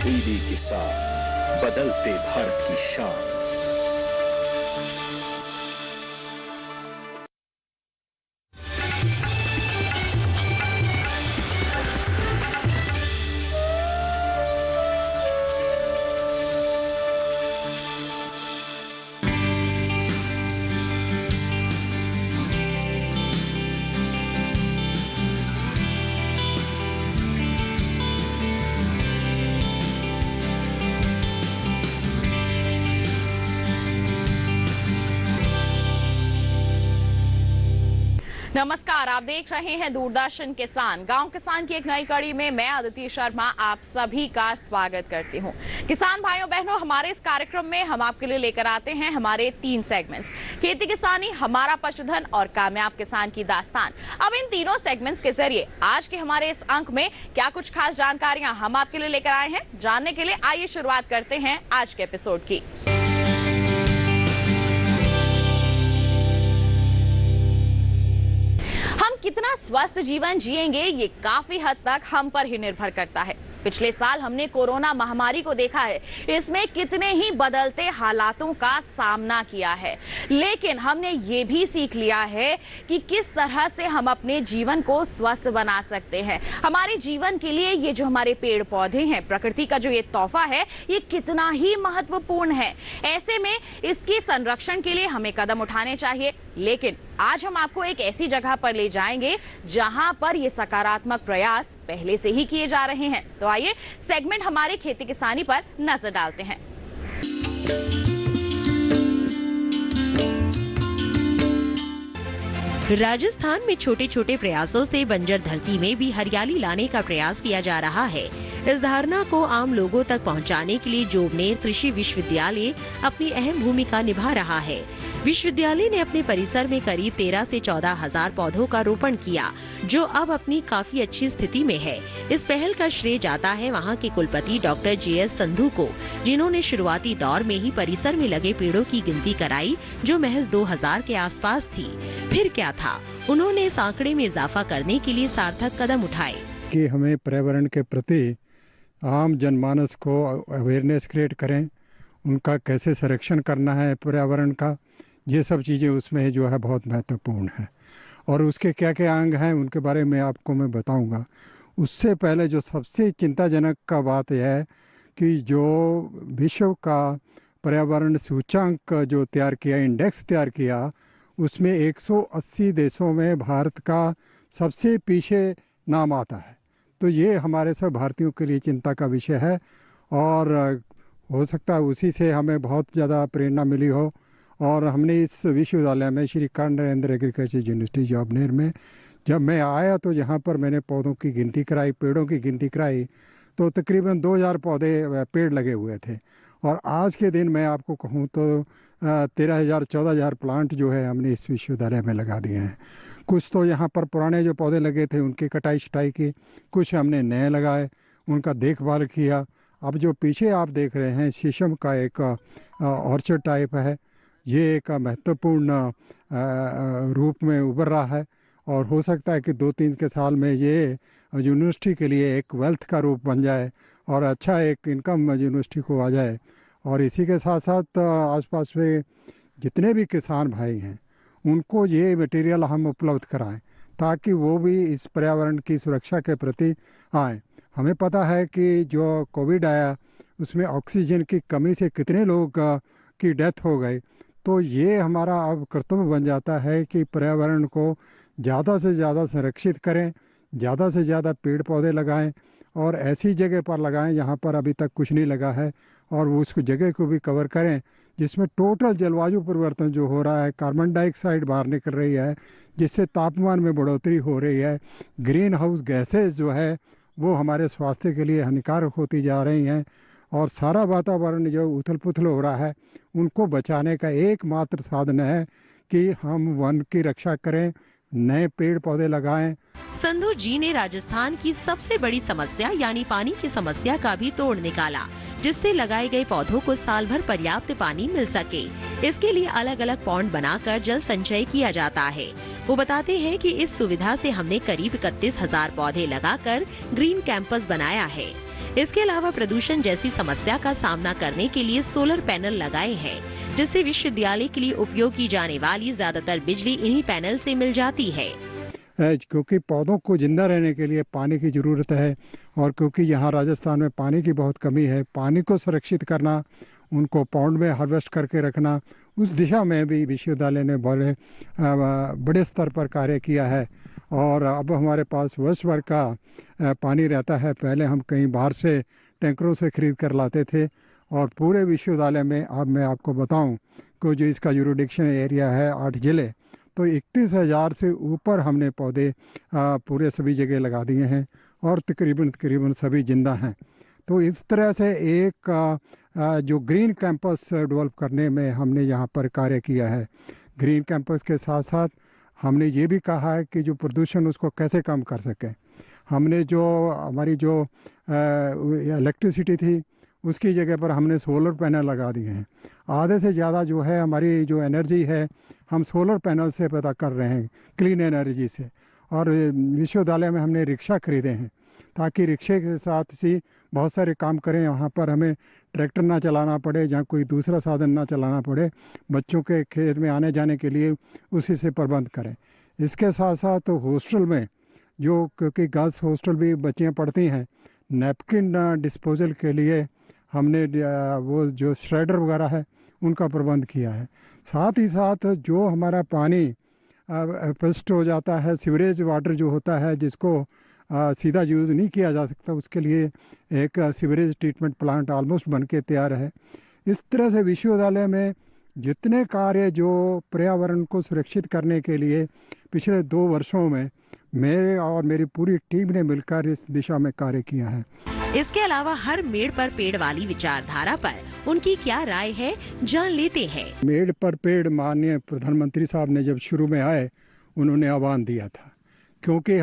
DD किसान, बदलते भारत की शान। नमस्कार, आप देख रहे हैं दूरदर्शन किसान। गांव किसान की एक नई कड़ी में मैं अदिति शर्मा आप सभी का स्वागत करती हूं। किसान भाइयों बहनों, हमारे इस कार्यक्रम में हम आपके लिए लेकर आते हैं हमारे 3 सेगमेंट्स, खेती किसानी, हमारा पशुधन और कामयाब किसान की दास्तान। अब इन तीनों सेगमेंट्स के जरिए आज के हमारे इस अंक में क्या कुछ खास जानकारियां हम आपके लिए लेकर आए हैं, जानने के लिए आइए शुरुआत करते हैं आज के एपिसोड की। हम कितना स्वस्थ जीवन जिएंगे ये काफी हद तक हम पर ही निर्भर करता है। पिछले साल हमने कोरोना महामारी को देखा है, इसमें कितने ही बदलते हालातों का सामना किया है, लेकिन हमने ये भी सीख लिया है कि किस तरह से हम अपने जीवन को स्वस्थ बना सकते हैं। हमारे जीवन के लिए ये जो हमारे पेड़ पौधे हैं, प्रकृति का जो ये तोहफा है, ये कितना ही महत्वपूर्ण है। ऐसे में इसके संरक्षण के लिए हमें कदम उठाने चाहिए, लेकिन आज हम आपको एक ऐसी जगह पर ले जाएंगे जहां पर ये सकारात्मक प्रयास पहले से ही किए जा रहे हैं। तो आइए सेगमेंट हमारे खेती किसानी पर नजर डालते हैं। राजस्थान में छोटे छोटे प्रयासों से बंजर धरती में भी हरियाली लाने का प्रयास किया जा रहा है। इस धारणा को आम लोगों तक पहुंचाने के लिए जोबनेर कृषि विश्वविद्यालय अपनी अहम भूमिका निभा रहा है। विश्वविद्यालय ने अपने परिसर में करीब 13 से 14 हजार पौधों का रोपण किया, जो अब अपनी काफी अच्छी स्थिति में है। इस पहल का श्रेय जाता है वहाँ के कुलपति डॉक्टर JS संधू को, जिन्होंने शुरुआती दौर में ही परिसर में लगे पेड़ों की गिनती कराई, जो महज 2000 के आसपास थी। फिर क्या था, उन्होंने इस आंकड़े में इजाफा करने के लिए सार्थक कदम उठाए कि हमें पर्यावरण के प्रति आम जनमानस को अवेयरनेस क्रिएट करें, उनका कैसे संरक्षण करना है पर्यावरण का, ये सब चीज़ें उसमें जो है बहुत महत्वपूर्ण है। और उसके क्या क्या अंग हैं उनके बारे में आपको मैं बताऊंगा। उससे पहले जो सबसे चिंताजनक का बात यह है कि जो विश्व का पर्यावरण सूचांक जो तैयार किया, इंडेक्स तैयार किया, उसमें 180 देशों में भारत का सबसे पीछे नाम आता है। तो ये हमारे सब भारतीयों के लिए चिंता का विषय है और हो सकता है उसी से हमें बहुत ज़्यादा प्रेरणा मिली हो। और हमने इस विश्वविद्यालय में श्री नरेंद्र एग्रीकल्चर यूनिवर्सिटी जोबनेर में जब मैं आया तो यहाँ पर मैंने पौधों की गिनती कराई, पेड़ों की गिनती कराई, तो तकरीबन 2000 पेड़ लगे हुए थे। और आज के दिन मैं आपको कहूँ तो 13,000-14,000 प्लांट जो है हमने इस विश्वविद्यालय में लगा दिए हैं। कुछ तो यहाँ पर पुराने जो पौधे लगे थे उनकी कटाई छटाई की, कुछ हमने नए लगाए, उनका देखभाल किया। अब जो पीछे आप देख रहे हैं शीशम का एक ऑर्चर्ड टाइप है, ये एक महत्वपूर्ण रूप में उभर रहा है और हो सकता है कि 2-3 के साल में ये यूनिवर्सिटी के लिए एक वेल्थ का रूप बन जाए और अच्छा एक इनकम यूनिवर्सिटी को आ जाए। और इसी के साथ साथ आसपास में जितने भी किसान भाई हैं उनको ये मटेरियल हम उपलब्ध कराएं ताकि वो भी इस पर्यावरण की सुरक्षा के प्रति आएँ। हमें पता है कि जो कोविड आया उसमें ऑक्सीजन की कमी से कितने लोग की डेथ हो गई। तो ये हमारा अब कर्तव्य बन जाता है कि पर्यावरण को ज़्यादा से ज़्यादा संरक्षित करें, ज़्यादा से ज़्यादा पेड़ पौधे लगाएं और ऐसी जगह पर लगाएं जहाँ पर अभी तक कुछ नहीं लगा है, और उस जगह को भी कवर करें जिसमें टोटल जलवायु परिवर्तन जो हो रहा है, कार्बन डाइऑक्साइड बाहर निकल रही है, जिससे तापमान में बढ़ोतरी हो रही है, ग्रीन हाउस गैसेज जो है वो हमारे स्वास्थ्य के लिए हानिकारक होती जा रही हैं और सारा वातावरण जो उथल पुथल हो रहा है उनको बचाने का एकमात्र साधन है कि हम वन की रक्षा करें, नए पेड़ पौधे लगाएं। संधू जी ने राजस्थान की सबसे बड़ी समस्या यानी पानी की समस्या का भी तोड़ निकाला, जिससे लगाए गए पौधों को साल भर पर्याप्त पानी मिल सके। इसके लिए अलग अलग पॉन्ड बनाकर जल संचय किया जाता है। वो बताते हैं कि इस सुविधा से हमने करीब 31,000 पौधे लगाकर ग्रीन कैंपस बनाया है। इसके अलावा प्रदूषण जैसी समस्या का सामना करने के लिए सोलर पैनल लगाए हैं, जिससे विश्वविद्यालय के लिए उपयोग की जाने वाली ज्यादातर बिजली इन्हीं पैनल से मिल जाती है। क्योंकि पौधों को जिंदा रहने के लिए पानी की ज़रूरत है, और क्योंकि यहाँ राजस्थान में पानी की बहुत कमी है, पानी को सुरक्षित करना, उनको पौंड में हार्वेस्ट करके रखना, उस दिशा में भी विश्वविद्यालय ने बड़े स्तर पर कार्य किया है। और अब हमारे पास वर्ष भर का पानी रहता है। पहले हम कहीं बाहर से टैंकरों से खरीद कर लाते थे, और पूरे विश्वविद्यालय में अब मैं आपको बताऊं कि जो इसका यूरिडिक्शन एरिया है 8 जिले, तो 31,000 से ऊपर हमने पौधे पूरे सभी जगह लगा दिए हैं, और तकरीबन सभी जिंदा हैं। तो इस तरह से एक जो ग्रीन कैंपस डेवलप करने में हमने यहाँ पर कार्य किया है। ग्रीन कैंपस के साथ साथ हमने ये भी कहा है कि जो प्रदूषण उसको कैसे कम कर सकें। हमने जो हमारी जो इलेक्ट्रिसिटी थी उसकी जगह पर हमने सोलर पैनल लगा दिए हैं। आधे से ज़्यादा जो है हमारी जो एनर्जी है हम सोलर पैनल से पैदा कर रहे हैं, क्लीन एनर्जी से। और विश्वविद्यालय में हमने रिक्शा खरीदे हैं, ताकि रिक्शे के साथ ही बहुत सारे काम करें। वहाँ पर हमें ट्रैक्टर ना चलाना पड़े, जहाँ कोई दूसरा साधन ना चलाना पड़े, बच्चों के खेत में आने जाने के लिए उसी से प्रबंध करें। इसके साथ साथ हॉस्टल में जो, क्योंकि गर्ल्स हॉस्टल भी बच्चियाँ पढ़ती हैं, नैपकिन डिस्पोजल के लिए हमने वो जो श्रेडर वगैरह है उनका प्रबंध किया है। साथ ही साथ जो हमारा पानी पेस्ट हो जाता है, सीवरेज वाटर जो होता है जिसको सीधा यूज़ नहीं किया जा सकता, उसके लिए एक सीवरेज ट्रीटमेंट प्लांट ऑलमोस्ट बन के तैयार है। इस तरह से विश्वविद्यालय में जितने कार्य जो पर्यावरण को सुरक्षित करने के लिए पिछले 2 वर्षों में मेरे और मेरी पूरी टीम ने मिलकर इस दिशा में कार्य किया है। इसके अलावा हर मेड़ पर पेड़ वाली विचारधारा पर उनकी क्या राय है, जान लेते हैं। मेड़ पर पेड़ माननीय प्रधानमंत्री साहब ने जब शुरू में आए, उन्होंने आह्वान दिया था, क्योंकि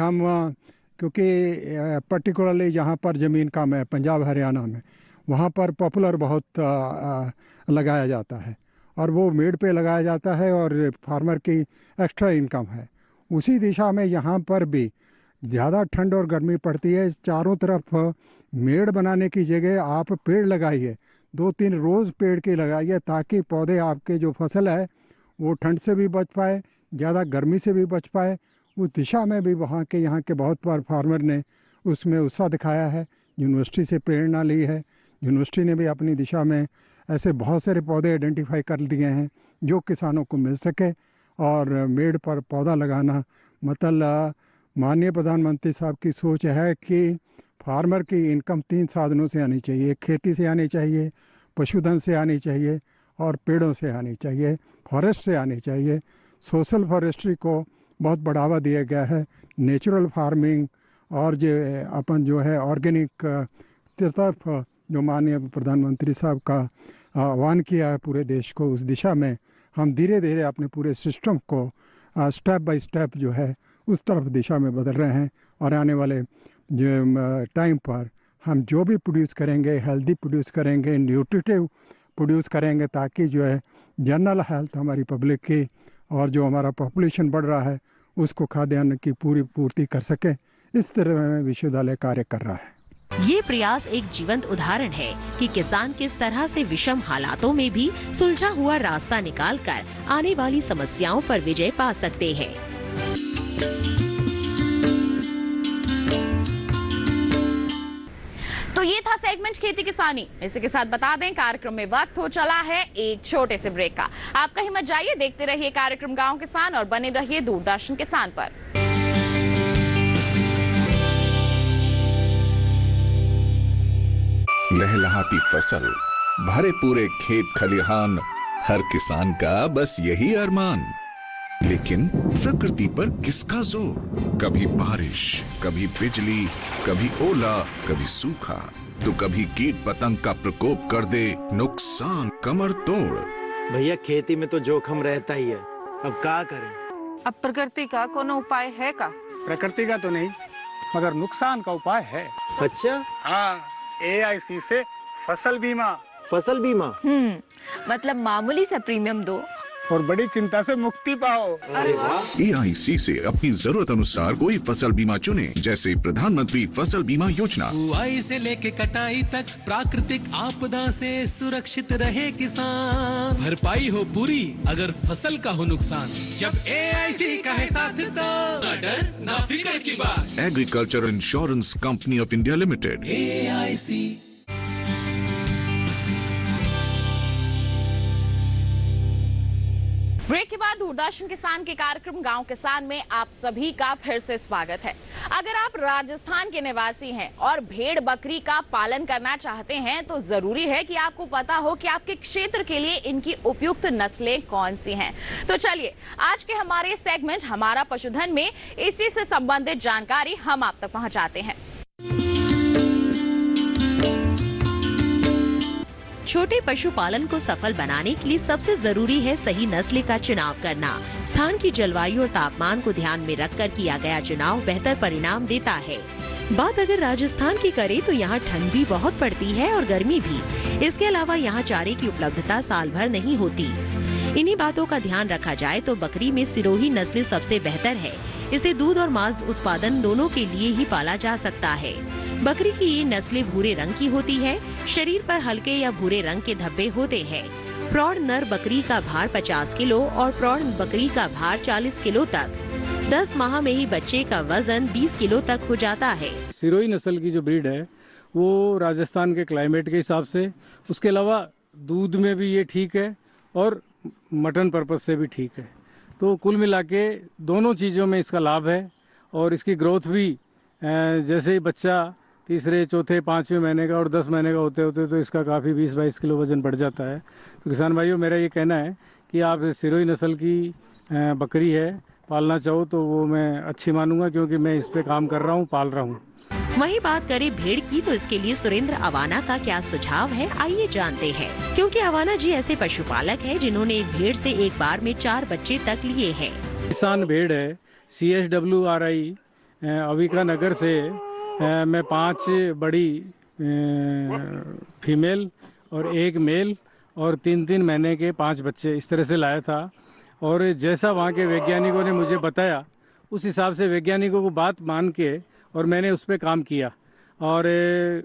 पर्टिकुलरली यहाँ पर ज़मीन कम है, पंजाब हरियाणा में, वहाँ पर पॉपुलर बहुत लगाया जाता है, और वो मेड़ पे लगाया जाता है, और फार्मर की एक्स्ट्रा इनकम है। उसी दिशा में यहाँ पर भी ज़्यादा ठंड और गर्मी पड़ती है, चारों तरफ मेड़ बनाने की जगह आप पेड़ लगाइए, 2-3 रोज़ पेड़ के लगाइए, ताकि पौधे आपके जो फसल है वो ठंड से भी बच पाए, ज़्यादा गर्मी से भी बच पाए। उस दिशा में भी वहाँ के बहुत बार फार्मर ने उसमें उत्साह दिखाया है, यूनिवर्सिटी से प्रेरणा ली है। यूनिवर्सिटी ने भी अपनी दिशा में ऐसे बहुत सारे पौधे आइडेंटिफाई कर दिए हैं जो किसानों को मिल सके। और मेड़ पर पौधा लगाना मतलब माननीय प्रधानमंत्री साहब की सोच है कि फार्मर की इनकम 3 साधनों से आनी चाहिए, खेती से आनी चाहिए, पशुधन से आनी चाहिए, और पेड़ों से आनी चाहिए, फॉरेस्ट से आनी चाहिए। सोशल फॉरेस्ट्री को बहुत बढ़ावा दिया गया है, नेचुरल फार्मिंग, और अपन जो है ऑर्गेनिक तरफ जो माननीय प्रधानमंत्री साहब का आह्वान किया है पूरे देश को, उस दिशा में हम धीरे धीरे अपने पूरे सिस्टम को स्टेप बाय स्टेप जो है उस तरफ दिशा में बदल रहे हैं। और आने वाले जो टाइम पर हम जो भी प्रोड्यूस करेंगे, हेल्दी प्रोड्यूस करेंगे, न्यूट्रिटिव प्रोड्यूस करेंगे, ताकि जो है जनरल हेल्थ हमारी पब्लिक की और जो हमारा पॉपुलेशन बढ़ रहा है उसको खाद्यान्न की पूरी पूर्ति कर सके। इस तरह में विश्वविद्यालय कार्य कर रहा है। ये प्रयास एक जीवंत उदाहरण है कि किसान किस तरह से विषम हालातों में भी सुलझा हुआ रास्ता निकालकर आने वाली समस्याओं पर विजय पा सकते हैं। तो ये था सेगमेंट खेती किसानी। इसी के साथ बता दें कार्यक्रम में वक्त हो चला है एक छोटे से ब्रेक का। आप कहीं मत जाइए, देखते रहिए कार्यक्रम गांव किसान और बने रहिए दूरदर्शन किसान पर। लहलहाती फसल, भरे पूरे खेत खलिहान, हर किसान का बस यही अरमान। लेकिन प्रकृति पर किसका जोर? कभी बारिश, कभी बिजली, कभी ओला, कभी सूखा, तो कभी कीट पतंग का प्रकोप कर दे नुकसान कमर तोड़। भैया खेती में तो जोखम रहता ही है, अब क्या करें? अब प्रकृति का कोनो उपाय है का? प्रकृति का तो नहीं, मगर नुकसान का उपाय है। अच्छा, हाँ, AIC से फसल बीमा। फसल बीमा मतलब मामूली सा प्रीमियम दो और बड़ी चिंता से मुक्ति पाओ। AIC से अपनी जरूरत अनुसार कोई फसल बीमा चुने, जैसे प्रधानमंत्री फसल बीमा योजना। बुआई से लेके कटाई तक प्राकृतिक आपदा से सुरक्षित रहे किसान, भरपाई हो पूरी अगर फसल का हो नुकसान। जब AIC का है साथ तो ना डर ना फिक्र की बात। Agriculture insurance company of India limited, AIC। Break के बाद दूरदर्शन किसान के कार्यक्रम गांव किसान में आप सभी का फिर से स्वागत है। अगर आप राजस्थान के निवासी हैं और भेड़ बकरी का पालन करना चाहते हैं तो जरूरी है कि आपको पता हो कि आपके क्षेत्र के लिए इनकी उपयुक्त नस्लें कौन सी हैं। तो चलिए आज के हमारे सेगमेंट हमारा पशुधन में इसी से संबंधित जानकारी हम आप तक पहुंचाते हैं। छोटे पशुपालन को सफल बनाने के लिए सबसे जरूरी है सही नस्ल का चुनाव करना। स्थान की जलवायु और तापमान को ध्यान में रखकर किया गया चुनाव बेहतर परिणाम देता है। बात अगर राजस्थान की करें तो यहाँ ठंड भी बहुत पड़ती है और गर्मी भी। इसके अलावा यहाँ चारे की उपलब्धता साल भर नहीं होती। इन्हीं बातों का ध्यान रखा जाए तो बकरी में सिरोही नस्ल सबसे बेहतर है। इसे दूध और मांस उत्पादन दोनों के लिए ही पाला जा सकता है। बकरी की ये नस्लें भूरे रंग की होती है। शरीर पर हल्के या भूरे रंग के धब्बे होते हैं। प्रौढ़ नर बकरी का भार 50 किलो और प्रौढ़ बकरी का भार 40 किलो तक। 10 माह में ही बच्चे का वजन 20 किलो तक हो जाता है। सिरोही नस्ल की जो ब्रीड है वो राजस्थान के क्लाइमेट के हिसाब से, उसके अलावा दूध में भी ये ठीक है और मटन पर्पज से भी ठीक है। तो कुल मिला के दोनों चीज़ों में इसका लाभ है। और इसकी ग्रोथ भी जैसे ही बच्चा तीसरे चौथे 5वें महीने का और 10 महीने का होते होते तो इसका काफ़ी 20-22 किलो वजन बढ़ जाता है। तो किसान भाइयों, मेरा ये कहना है कि आप सिरोही नस्ल की बकरी है पालना चाहो तो वो मैं अच्छी मानूंगा, क्योंकि मैं इस पे काम कर रहा हूँ, पाल रहा हूँ। वहीं बात करें भेड़ की तो इसके लिए सुरेंद्र अवाना का क्या सुझाव है, आइए जानते हैं। क्योंकि अवाना जी ऐसे पशुपालक हैं जिन्होंने एक भेड़ से एक बार में 4 बच्चे तक लिए हैं। किसान भेड़ है CSWRI अविका नगर से मैं 5 बड़ी फीमेल और 1 मेल और 3-3 महीने के 5 बच्चे इस तरह से लाया था। और जैसा वहाँ के वैज्ञानिकों ने मुझे बताया उस हिसाब से वैज्ञानिकों को बात मान के और मैंने उस पर काम किया। और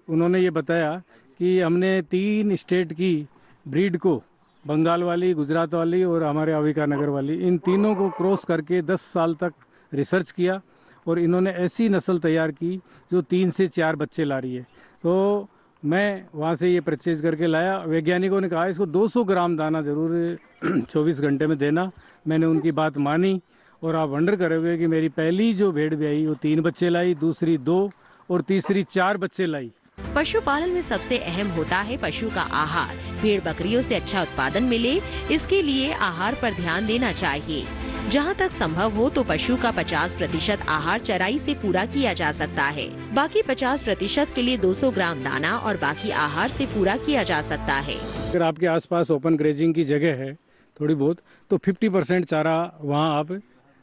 उन्होंने ये बताया कि हमने 3 स्टेट की ब्रीड को, बंगाल वाली, गुजरात वाली और हमारे अविका नगर वाली, इन तीनों को क्रॉस करके 10 साल तक रिसर्च किया और इन्होंने ऐसी नस्ल तैयार की जो 3 से 4 बच्चे ला रही है। तो मैं वहाँ से ये परचेज करके लाया। वैज्ञानिकों ने कहा इसको 200 ग्राम दाना ज़रूर 24 घंटे में देना। मैंने उनकी बात मानी और आप वंडर करोगे कि मेरी पहली जो भेड़ ब्याई वो 3 बच्चे लाई, दूसरी 2 और तीसरी 4 बच्चे लाई। पशुपालन में सबसे अहम होता है पशु का आहार। भेड़ बकरियों से अच्छा उत्पादन मिले इसके लिए आहार पर ध्यान देना चाहिए। जहाँ तक संभव हो तो पशु का 50% आहार चराई से पूरा किया जा सकता है। बाकी 50% के लिए 200 ग्राम दाना और बाकी आहार से पूरा किया जा सकता है। अगर आपके आसपास ओपन ग्रेजिंग की जगह है थोड़ी बहुत तो 50% चारा वहाँ आप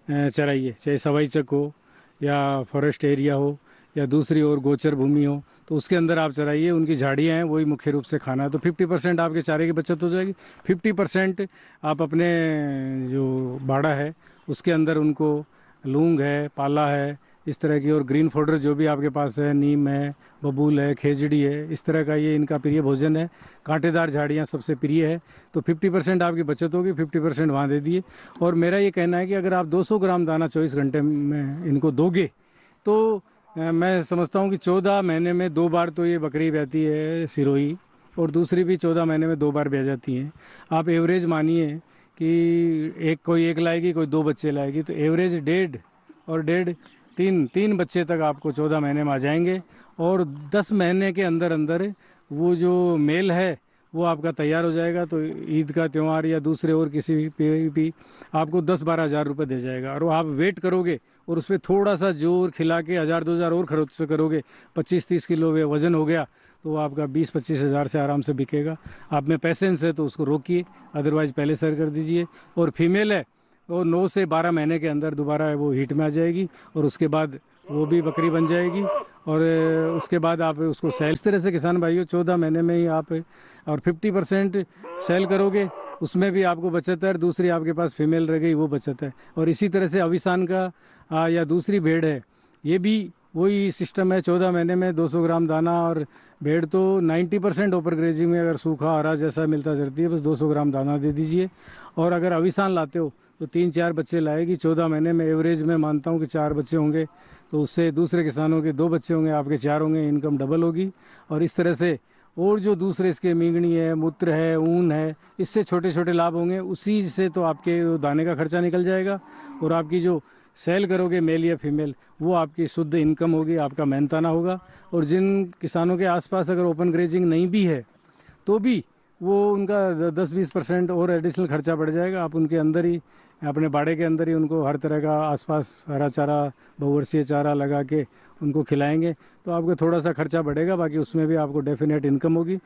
चराइए, चाहे सवाई चक हो या फॉरेस्ट एरिया हो या दूसरी और गोचर भूमि हो, तो उसके अंदर आप चराइए। उनकी झाड़ियाँ हैं वही मुख्य रूप से खाना है। तो 50% आपके चारे की बचत हो जाएगी। 50% आप अपने जो बाड़ा है उसके अंदर उनको लूंग है, पाला है, इस तरह की और ग्रीन फोडर जो भी आपके पास है, नीम है, बबूल है, खेजड़ी है, इस तरह का ये इनका प्रिय भोजन है। कांटेदार झाड़ियाँ सबसे प्रिय है। तो 50% आपकी बचत होगी, 50% वहाँ दे दिए। और मेरा ये कहना है कि अगर आप 200 ग्राम दाना 24 घंटे में इनको दोगे तो मैं समझता हूँ कि 14 महीने में 2 बार तो ये बकरी ब्याती है सिरोही, और दूसरी भी 14 महीने में 2 बार ब्याह जाती हैं। आप एवरेज मानिए कि कोई 1 लाएगी, कोई 2 बच्चे लाएगी, तो एवरेज 1.5 और 1.5 3 बच्चे तक आपको 14 महीने में आ जाएंगे। और 10 महीने के अंदर अंदर वो जो मेल है वो आपका तैयार हो जाएगा। तो ईद का त्यौहार या दूसरे और किसी भी आपको 10-12 हज़ार रुपये दे जाएगा। और आप वेट करोगे और उस पर थोड़ा सा जोर खिला के 1,000-2 हज़ार और खर्च करोगे, 25-30 किलो वजन हो गया तो वो आपका 20-25 हज़ार से आराम से बिकेगा। आप में पेशेंस है तो उसको रोकिए, अदरवाइज पहले सर कर दीजिए। और फीमेल है वो 9 से 12 महीने के अंदर दोबारा वो हीट में आ जाएगी और उसके बाद वो भी बकरी बन जाएगी। और उसके बाद आप उसको सेल, इस तरह से किसान भाइयों 14 महीने में ही आप और 50% सेल करोगे, उसमें भी आपको बचत है, और दूसरी आपके पास फीमेल रह गई, वो बचत है। और इसी तरह से अविसान का या दूसरी भेड़ है, ये भी वही सिस्टम है। 14 महीने में 200 ग्राम दाना, और भेड़ तो 90% ओपर ग्रेजिंग में अगर सूखा हरा जैसा मिलता चलती है, बस 200 ग्राम दाना दे दीजिए। और अगर अविसान लाते हो तो 3-4 बच्चे लाएगी। 14 महीने में एवरेज में मानता हूँ कि 4 बच्चे होंगे, तो उससे दूसरे किसानों के 2 बच्चे होंगे, आपके 4 होंगे, इनकम डबल होगी। और इस तरह से और जो दूसरे इसके मींगनी है, मूत्र है, ऊन है, इससे छोटे छोटे लाभ होंगे। उसी से तो आपके दाने का खर्चा निकल जाएगा, और आपकी जो सेल करोगे मेल या फीमेल, वो आपकी शुद्ध इनकम होगी, आपका मेहनताना होगा। और जिन किसानों के आसपास अगर ओपन ग्रेजिंग नहीं भी है तो भी वो उनका 10-20% और एडिशनल खर्चा बढ़ जाएगा। आप उनके अंदर ही, अपने बाड़े के अंदर ही उनको हर तरह का आसपास हरा चारा, बहुवर्षीय चारा लगा के उनको खिलाएंगे, तो आपको थोड़ा सा खर्चा बढ़ेगा, बाकी उसमें भी आपको डेफिनेट इनकम होगी।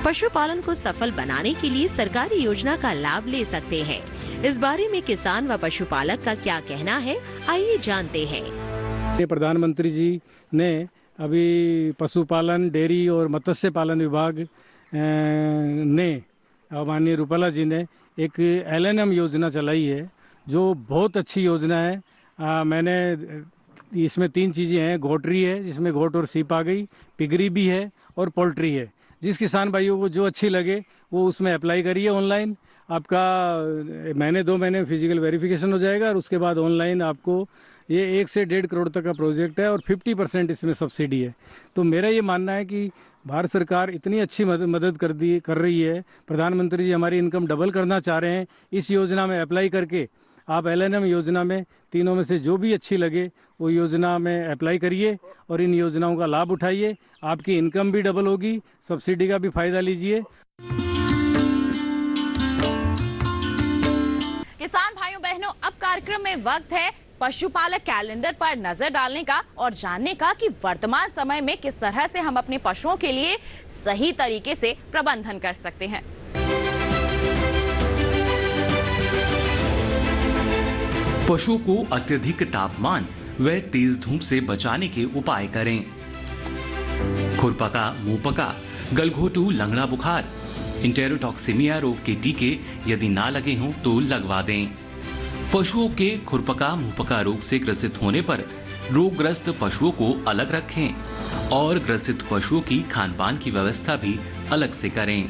पशुपालन को सफल बनाने के लिए सरकारी योजना का लाभ ले सकते हैं। इस बारे में किसान व पशुपालक का क्या कहना है, आइए जानते हैं। प्रधानमंत्री जी ने अभी पशुपालन, डेयरी और मत्स्य पालन विभाग ने, माननीय रूपाला जी ने एक LNM योजना चलाई है, जो बहुत अच्छी योजना है। मैंने इसमें 3 चीज़ें हैं। गोटरी है, जिसमें गोट और सीप आ गई, पिगरी भी है, और पोल्ट्री है। जिस किसान भाइयों को जो अच्छी लगे वो उसमें अप्लाई करिए ऑनलाइन। आपका 1-2 महीने में फिजिकल वेरिफिकेशन हो जाएगा, और उसके बाद ऑनलाइन आपको ये 1 से 1.5 करोड़ तक का प्रोजेक्ट है, और 50% इसमें सब्सिडी है। तो मेरा ये मानना है कि भारत सरकार इतनी अच्छी मदद कर रही है, प्रधानमंत्री जी हमारी इनकम डबल करना चाह रहे हैं। इस योजना में अप्लाई करके आप LNM योजना में तीनों में से जो भी अच्छी लगे वो योजना में अप्लाई करिए, और इन योजनाओं का लाभ उठाइए। आपकी इनकम भी डबल होगी, सब्सिडी का भी फायदा लीजिए। किसान भाइयों बहनों, अब कार्यक्रम में वक्त है पशुपालक कैलेंडर पर नजर डालने का और जानने का कि वर्तमान समय में किस तरह से हम अपने पशुओं के लिए सही तरीके से प्रबंधन कर सकते हैं। पशुओं को अत्यधिक तापमान व तेज धूप से बचाने के उपाय करें। खुरपका, मुंहपका, गलघोटू, लंगड़ा बुखार, इंटेरोटॉक्सिमिया रोग के टीके यदि ना लगे हों तो लगवा दें। पशुओं के खुरपका, मुंहपका रोग से ग्रसित होने पर रोगग्रस्त पशुओं को अलग रखें और ग्रसित पशुओं की खानपान की व्यवस्था भी अलग से करें।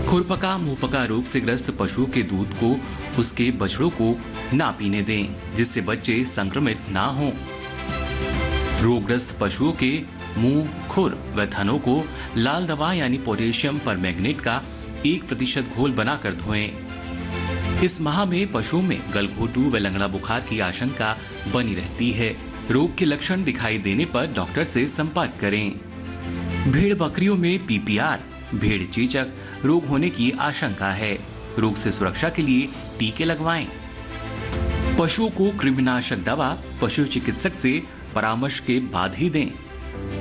खुरपका, मुंहपका रोग से ग्रस्त पशुओं के दूध को उसके बछड़ों को ना पीने दें, जिससे बच्चे संक्रमित ना हों। रोगग्रस्त पशुओं के मुंह, खुर व थनों को लाल दवा यानी पोटेशियम परमैंगनेट का 1% घोल बनाकर धोएं। इस माह में पशुओं में गलघोटू व लंगड़ा बुखार की आशंका बनी रहती है। रोग के लक्षण दिखाई देने पर डॉक्टर से संपर्क करें। भेड़ बकरियों में PPR, भेड़ चेचक रोग होने की आशंका है। रोग से सुरक्षा के लिए टीके लगवाएं। पशुओं को कृमिनाशक दवा पशु चिकित्सक से परामर्श के बाद ही दें।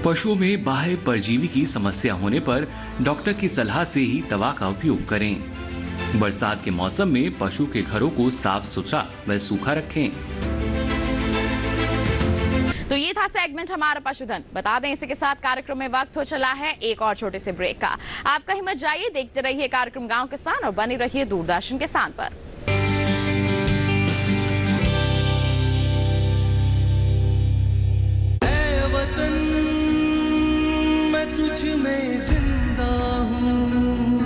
पशुओं में बाह्य परजीवी की समस्या होने पर डॉक्टर की सलाह से ही दवा का उपयोग करें। बरसात के मौसम में पशु के घरों को साफ सुथरा व सूखा रखें। तो ये था सेगमेंट हमारा पशुधन। बता दें इसी के साथ कार्यक्रम में वक्त हो चला है एक और छोटे से ब्रेक का। आप कहीं मत जाइए, देखते रहिए कार्यक्रम गांव किसान और बने रहिए दूरदर्शन किसान पर। तुझ में जिंदा हूँ,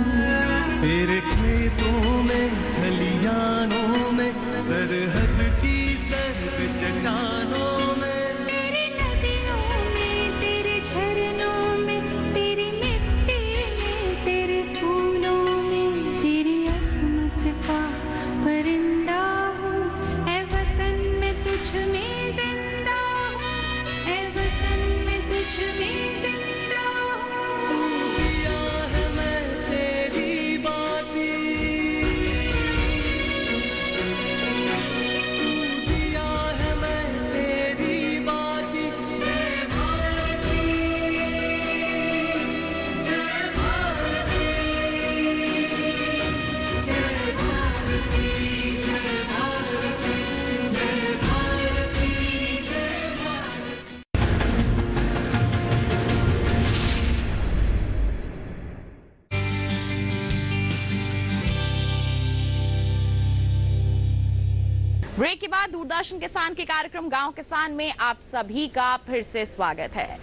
तेरे खेतों में, खलियानों में, सरहद की सर्द चट्टानों में, तेरी नदियों में, तेरे झरनों में, तेरी मिट्टी में, तेरे फूलों में, तेरी असमत का परिंदा हूँ। ऐ वतन में तुझ में जिंदा हूँ, ऐ वतन में तुझ में ब्रेक के बाद दूरदर्शन किसान के कार्यक्रम गांव किसान में आप सभी का फिर से स्वागत है।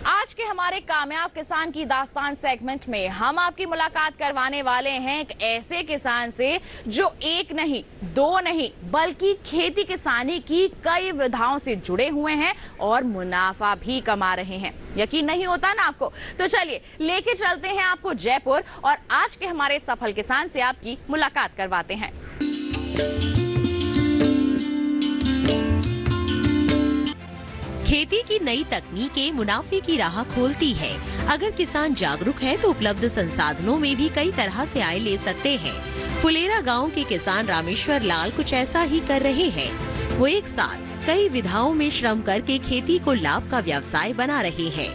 आज के हमारे कामयाब किसान की दास्तान सेगमेंट में हम आपकी मुलाकात करवाने वाले हैं एक ऐसे किसान से जो एक नहीं, दो नहीं, बल्कि खेती किसानी की कई विधाओं से जुड़े हुए हैं और मुनाफा भी कमा रहे हैं। यकीन नहीं होता ना आपको? तो चलिए लेके चलते हैं आपको जयपुर और आज के हमारे सफल किसान से आपकी मुलाकात करवाते हैं। खेती की नई तकनीकें मुनाफे की राह खोलती है। अगर किसान जागरूक है तो उपलब्ध संसाधनों में भी कई तरह से आय ले सकते हैं। फुलेरा गांव के किसान रामेश्वर लाल कुछ ऐसा ही कर रहे हैं। वो एक साथ कई विधाओं में श्रम करके खेती को लाभ का व्यवसाय बना रहे हैं।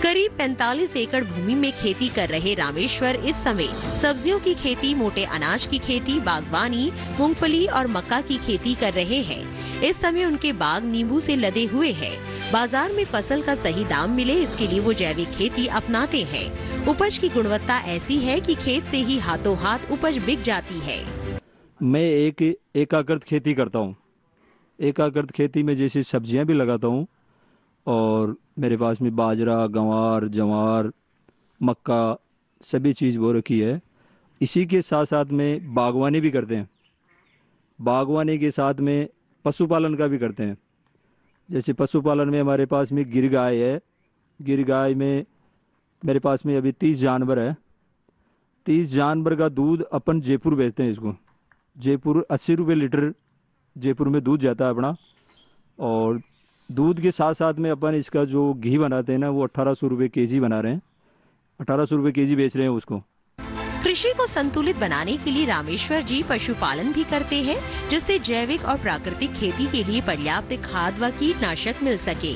करीब 45 एकड़ भूमि में खेती कर रहे रामेश्वर इस समय सब्जियों की खेती, मोटे अनाज की खेती, बागवानी, मूंगफली और मक्का की खेती कर रहे हैं। इस समय उनके बाग नींबू से लदे हुए हैं। बाजार में फसल का सही दाम मिले इसके लिए वो जैविक खेती अपनाते हैं। उपज की गुणवत्ता ऐसी है कि खेत से ही हाथों हाथ उपज बिक जाती है। मैं एकाकृत खेती करता हूँ। एकाकृत खेती में जैसे सब्जियाँ भी लगाता हूँ और मेरे पास में बाजरा, गंवार, जवार, मक्का सभी चीज़ बो रखी है। इसी के साथ साथ में बागवानी भी करते हैं। बागवानी के साथ में पशुपालन का भी करते हैं। जैसे पशुपालन में हमारे पास में गिर गाय है। गिर गाय में मेरे पास में अभी 30 जानवर है। 30 जानवर का दूध अपन जयपुर बेचते हैं। इसको जयपुर 80 रुपये लीटर जयपुर में दूध जाता है अपना। और दूध के साथ साथ में अपन इसका जो घी बनाते हैं ना, वो 1800 रुपये केजी बना रहे हैं। 1800 रुपये केजी बेच रहे हैं उसको। कृषि को संतुलित बनाने के लिए रामेश्वर जी पशुपालन भी करते हैं, जिससे जैविक और प्राकृतिक खेती के लिए पर्याप्त खाद व कीटनाशक मिल सके।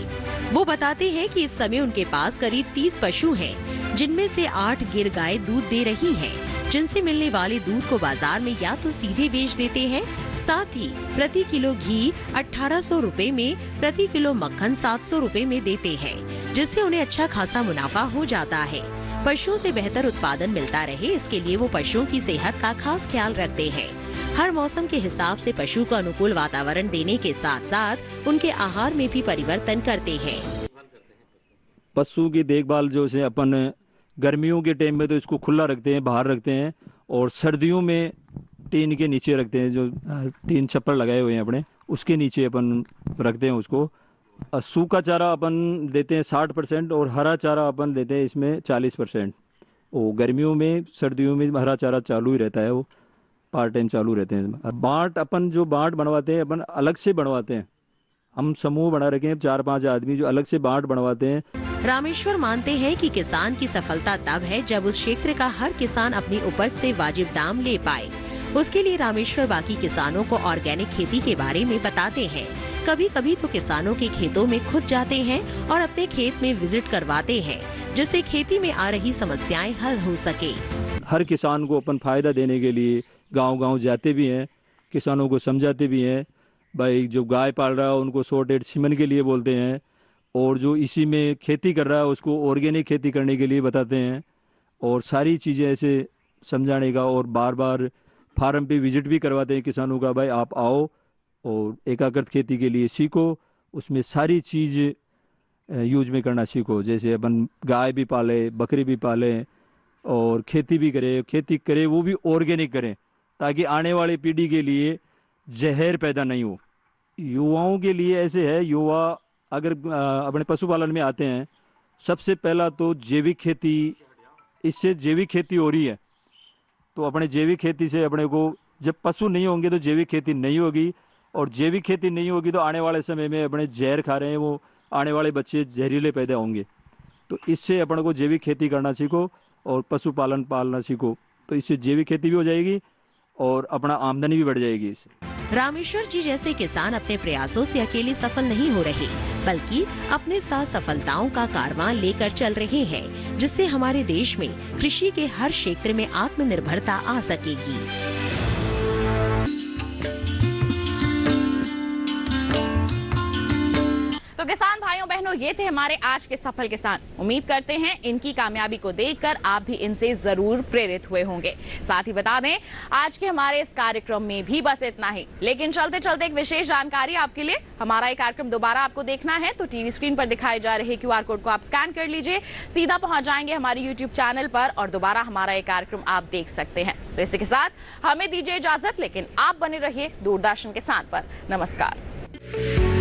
वो बताते हैं कि इस समय उनके पास करीब 30 पशु हैं, जिनमें से 8 गिर गाय दूध दे रही हैं, जिनसे मिलने वाले दूध को बाजार में या तो सीधे बेच देते हैं, साथ ही प्रति किलो घी 1800 रुपए में, प्रति किलो मक्खन 700 रुपए में देते हैं, जिससे उन्हें अच्छा खासा मुनाफा हो जाता है। पशुओं से बेहतर उत्पादन मिलता रहे इसके लिए वो पशुओं की सेहत का खास ख्याल रखते हैं। हर मौसम के हिसाब से पशु को अनुकूल वातावरण देने के साथ साथ उनके आहार में भी परिवर्तन करते हैं। पशु की देखभाल जो से अपन गर्मियों के टाइम में तो इसको खुला रखते हैं, बाहर रखते हैं, और सर्दियों में टीन के नीचे रखते हैं। जो टीन छप्पर लगाए हुए हैं अपने, उसके नीचे अपन रखते हैं उसको। सूखा चारा अपन देते हैं 60% और हरा चारा अपन देते हैं इसमें 40%। वो गर्मियों में, सर्दियों में हरा चारा चालू ही रहता है, वो पार्ट टाइम चालू रहते हैं। बाट अपन जो बाट बनवाते हैं अपन अलग से बनवाते हैं। हम समूह बना रखे हैं 4-5 आदमी जो अलग से बाट बनवाते हैं। रामेश्वर मानते हैं कि किसान की सफलता तब है जब उस क्षेत्र का हर किसान अपनी उपज से वाजिब दाम ले पाए। उसके लिए रामेश्वर बाकी किसानों को ऑर्गेनिक खेती के बारे में बताते हैं। कभी कभी तो किसानों के खेतों में खुद जाते हैं और अपने खेत में विजिट करवाते हैं, जिससे खेती में आ रही समस्याएं हल हो सके। हर किसान को अपन फायदा देने के लिए गांव-गांव जाते भी हैं, किसानों को समझाते भी हैं। भाई जो गाय पाल रहा है उनको सॉर्टेड सीमन के लिए बोलते हैं, और जो इसी में खेती कर रहा है उसको ऑर्गेनिक खेती करने के लिए बताते हैं, और सारी चीज़ें ऐसे समझाने का। और बार बार फार्म पे विजिट भी करवाते हैं किसानों का। भाई आप आओ और एकाकृत खेती के लिए सीखो, उसमें सारी चीज़ यूज में करना सीखो। जैसे अपन गाय भी पाले, बकरी भी पाले, और खेती भी करें। खेती करें वो भी ऑर्गेनिक करें, ताकि आने वाली पीढ़ी के लिए जहर पैदा नहीं हो। युवाओं के लिए ऐसे है, युवा अगर अपने पशुपालन में आते हैं, सबसे पहला तो जैविक खेती, इससे जैविक खेती हो रही है, तो अपने जैविक खेती से अपने को, जब पशु नहीं होंगे तो जैविक खेती नहीं होगी, और जैविक खेती नहीं होगी तो आने वाले समय में अपने जहर खा रहे हैं वो आने वाले बच्चे जहरीले पैदा होंगे। तो इससे अपन को जैविक खेती करना सीखो और पशुपालन पालना सीखो, तो इससे जैविक खेती भी हो जाएगी और अपना आमदनी भी बढ़ जाएगी इससे। रामेश्वर जी जैसे किसान अपने प्रयासों से अकेले सफल नहीं हो रहे, बल्कि अपने साथ सफलताओं का कारवां लेकर चल रहे हैं, जिससे हमारे देश में कृषि के हर क्षेत्र में आत्मनिर्भरता आ सकेगी। तो किसान भाइयों बहनों, ये थे हमारे आज के सफल किसान। उम्मीद करते हैं इनकी कामयाबी को देखकर आप भी इनसे जरूर प्रेरित हुए होंगे। साथ ही बता दें, आज के हमारे इस कार्यक्रम में भी बस इतना ही, लेकिन चलते चलते एक विशेष जानकारी आपके लिए। हमारा ये कार्यक्रम दोबारा आपको देखना है तो टीवी स्क्रीन पर दिखाए जा रहे QR कोड को आप स्कैन कर लीजिए, सीधा पहुंच जाएंगे हमारे YouTube चैनल पर और दोबारा हमारा ये कार्यक्रम आप देख सकते हैं। तो इसी के साथ हमें दीजिए इजाजत, लेकिन आप बने रहिए दूरदर्शन किसान पर। नमस्कार।